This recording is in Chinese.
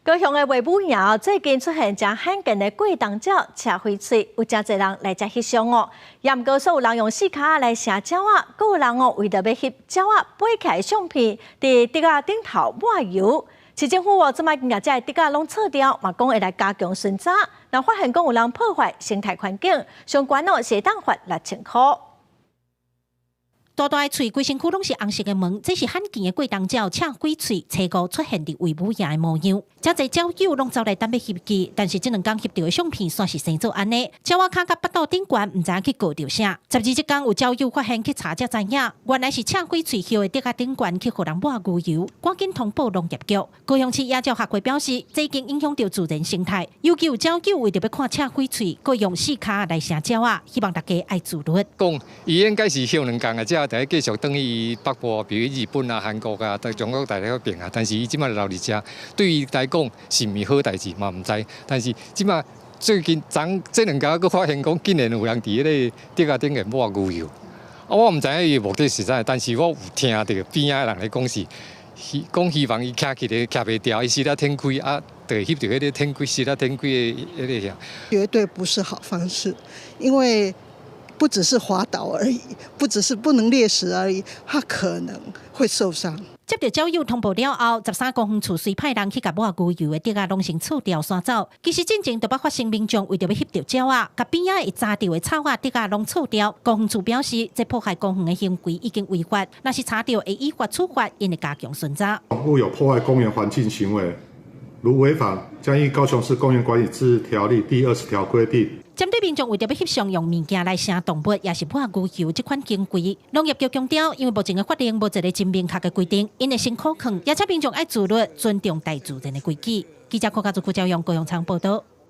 高雄的卫武营最近出现将罕见的贵当鸟车飞喙，有真侪人来遮翕相哦。也毋过，有人用四脚来射鸟啊，佫有人为着要翕鸟啊飞起来相片，伫竹仔顶头抹油。市政府即摆将这竹仔拢撤掉，嘛讲会来加强巡查。若发现讲有人破坏生态环境，相关是当罚6000块。大大的喙，规身躯拢是红色的毛，这是罕见的贵当鸟赤鬼喙车膏出现伫卫武营的模样。真侪鸟友拢走来等要翕记，但是这两天翕到的相片煞是生做安尼，鸟仔脚甲腹肚顶悬，唔知影去搞着啥。12即天有鸟友发现去查才知影，原来是赤鬼喙叶的竹仔顶悬去互人抹牛油，赶紧通报农业局。高雄市野鸟学会表示，这已经影响到自然生态，尤其有鸟友为着要看赤鬼喙，佮用四脚来射鸟仔，希望大家爱自律。讲伊应该是休两天啊，才第继续等于北部，比如日本啊、韩国啊、中国大陆嗰边啊。但是伊即摆留伫遮，对伊来讲是毋是好代志嘛？毋知。但是即摆最近这两家佫发现讲，竟然有人伫迄个竹仔顶个抹牛油。我毋知影伊目的是啥，但是我有听到边仔人来讲是，讲希望伊徛起来徛袂掉，伊时仔天开啊，就翕到迄个天开时仔天开的迄个。绝对不是好方式，因为不只是滑倒而已，不只是不能猎食而已，它可能会受伤。接到鸟友通报了后，13公分处随派人去甲抹牛油的竹仔拢先除掉刷走。其实进前就捌发生民众为着要翕到鸟仔，甲边仔会扎着的草啊竹仔拢除掉。公园处表示，这破坏公园的行为已经违法，若是查到会依法处罚，因会加强巡查。如有破坏公园环境行为，如违反，将依高雄市公园管理自治条例第20条规定。针对民众为着要翕相用物件来射动物，也是抹牛油这款行为，农业局强调，因为目前的法令无一个真明确的规定，因会先可抗，也且民众爱自律，尊重大自然的规矩。记者柯家族赵阳高雄场报道。